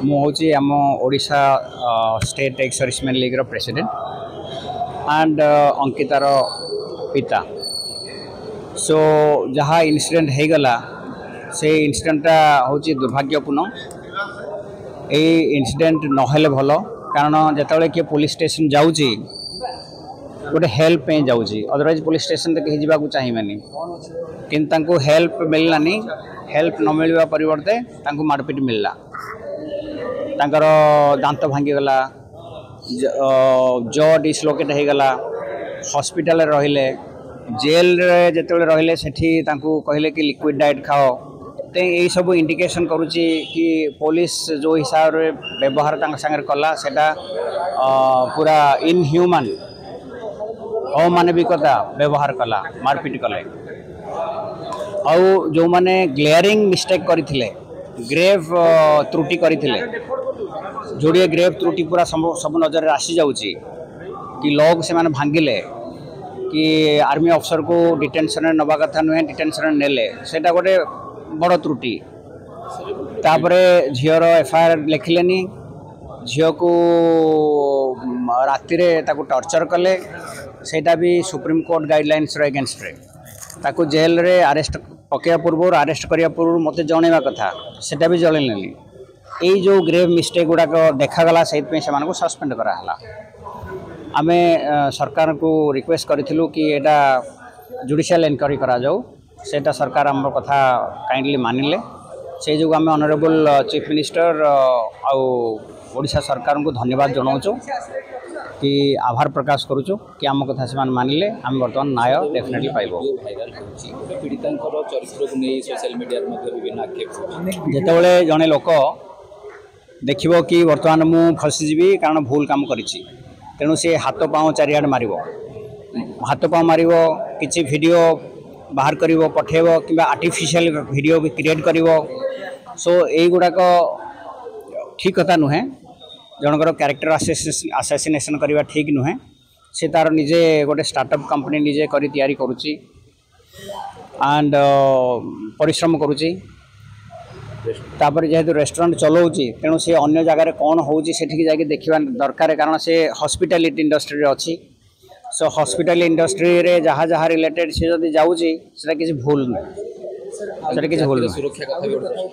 मुझे आम Odisha state ex serviceman league रो प्रेसिडेंट एंड अंकितार पिता। सो जहाँ इनसीडेंट हो गला से इनसीडेंटा हूँ दुर्भाग्यपूर्ण। ये इनसीडेंट नहले भल कारण जिते किए पुलिस स्टेशन जाऊँगी गोटे हेल्प पे जाऊँगी अदरवाइज पुलिस स्टेशन तो कहीं जावाक चाहिए कि हेल्प मिललानी। हेल्प न मिलवा परिवर्ते मारपिट मिलला तांकर दांत भांगीगला जॉ डिसलोकेट हो गला हॉस्पिटल रहिले जेल रे जेते रहिले सेठी तांको कहले कि लिक्विड डाइट खाओ। तो यही सब इंडिकेशन करुच्ची कि पुलिस जो हिसाब रे व्यवहार संगे कला सेटा पूरा इनह्यूमन अमानविकता व्यवहार कला मारपिट कले। आउ जो माने ग्लेयरिंग मिस्टेक करथिले ग्रेव त्रुटि करथिले जोड़े ग्रेव त्रुटि पूरा सब नजर आसी जाऊँगी कि लॉग से माने भांगिले कि आर्मी अफसर को डिटेंशन नवा कथा नुहे डिटेंशन नेले सेटा गोटे बड़ त्रुटि। तापरे झीर एफआईआर लिखिलेनी झील को राति टर्चर कले सेटा भी सुप्रीम कोर्ट गाइडलाइंस एगेंस्ट रे ताको जेल रे अरेस्ट पकड़ा पूर्व अरेस्ट करने पूर्व मत जनवा कथा सेटा भी जनइलेनी। यही जो ग्रेव मिस्टेक गुड़ाक देखागला से सस्पेंड कराला। आम सरकार को रिक्वेस्ट करूँ कि एटा जुडिशियल इनक्वारी करा जाऊ सेटा सरकार आम कथा काइंडली मानिले से जो आम ऑनरेबल चीफ मिनिस्टर आउ ओडिशा सरकार को धन्यवाद जनाऊँ कि आभार प्रकाश करुचु कि आम कथा से मानिले आम बर्तमान न्याय डेफिनेटली पाइबो। जितेबाला जड़े लोक देखिबो कि वर्तमान मु फसीजी कारण भूल काम करिछि तेणु से हाथ पाँव चारिआडे मारिबो हाथ पाँव मारिबो किछि वीडियो बाहर करिवो पठेबो कि आर्टिफिशियल वीडियो भी क्रिएट करिवो। सो यही गुड़ाक ठीक कथा नुहे जनकर कैरेक्टर असैसिनेशन करवा ठीक नुहे से तार निजे गोटे स्टार्टअप कंपनी निजे करी तैयारी करुच्ची एंड परिश्रम करुच्ची। तापर जेहेतु रेस्टोरेंट चलाऊँगी तेणु से अन्य जगार कौन होगी जाके देखा दरकार कारण से हॉस्पिटैलिटी इंडस्ट्री अच्छी। सो हॉस्पिटल इंडस्ट्री रे जहाँ जहाँ रिलेटेड से जब जाऊँगी से किसी भूल नहीं किसी भूल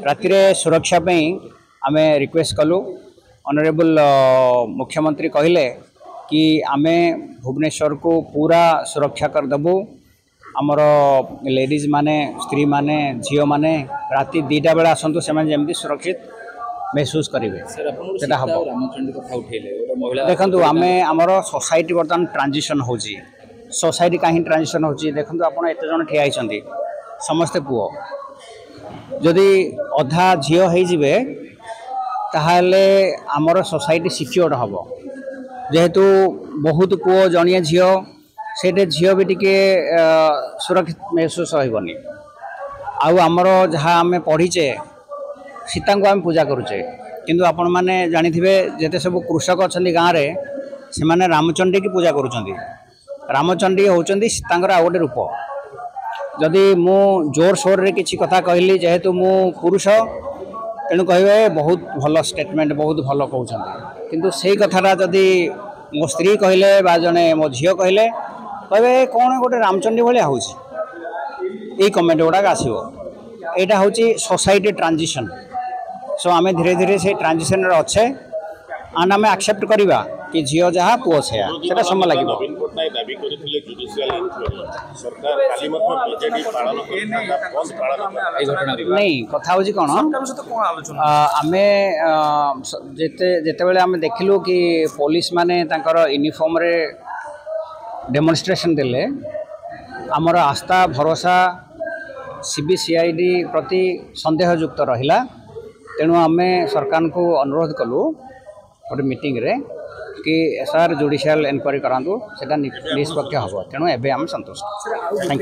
राति सुरक्षा आम रिक्वेस्ट कलु ऑनरेबल मुख्यमंत्री कहले कि आमे भुवनेश्वर को पूरा सुरक्षा करदेबू आमर लेडीज माने स्त्री माने झील माने राति 2टा बेला आसतु से जमी सुरक्षित महसूस करेंगे सेटा हम देखु आम आमर सोसाइटी बर्तमान ट्रांजिशन हो सोसाइटी कहीं ट्रांजिशन हो देखो आप एत जन ठिया होती समस्ते पुओ जदि अधा झील होइजिबे ताहले आमर सोसाइटी सिक्योर हम जेहेतु बहुत पुओ जड़िए झील से झील भी टिके सुरक्षित महसूस रही आमर जहाँ आम पढ़ीचे सीता को आम पूजा करुचे किंतु आपण मैंने जानिथिबे जेते सब कृषक अच्छा गाँव में से रामचंडी की पूजा करुँच। रामचंडी होउचंदी सीतांकर आ गोटे रूप। जदि मु जोर सोर रे किसी कथा कहली जेहेतु मु पुरुष तेणु कहे बहुत भल स्टेटमेंट बहुत भल कहते किंतु से कथाटा जदि मो स्त्री कहले बा जने मो झील कहले कहे कौन गोटे रामचंडी भाया हो कमेंट गुड़ाक आसो यहाँ हूँ सोसाइटी ट्रांजिशन। सो आम धीरे धीरे से ट्रांजिशन अच्छे एंड आम एक्सेप्ट करवा कि झील जहाँ पुओ से समय लगे। नहीं कथा हूँ कौन आम जिते आम देखिलु कि पुलिस माने यूनिफॉर्म रे डेमोन्स्ट्रेशन देले आमर आस्था भरोसा सीबीसीआईडी प्रति संदेहयुक्त रहिला। तेणु आम सरकार को अनुरोध कलु गोटे मीटिंग रे कि एसआर जुडिशियल इनक्वारी करातु से निष्पक्ष हम तेणु एवं आम संतुष्ट। Thank you.